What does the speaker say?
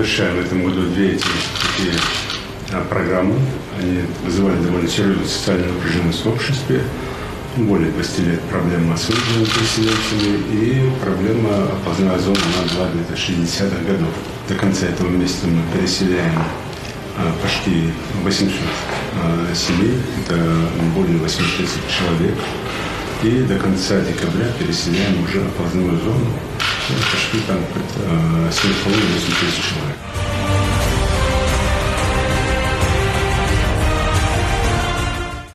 завершаем в этом году две эти такие программы. Они вызывали довольно серьезную социальную напряженность в обществе. Более 20 лет проблема с вынужденными переселенцами и проблема оползная зона на 60-х годов. До конца этого месяца мы переселяем почти 800 семей, это более 8 тысяч человек. И до конца декабря переселяем уже оползную зону почти там 7,5-8 тысяч человек.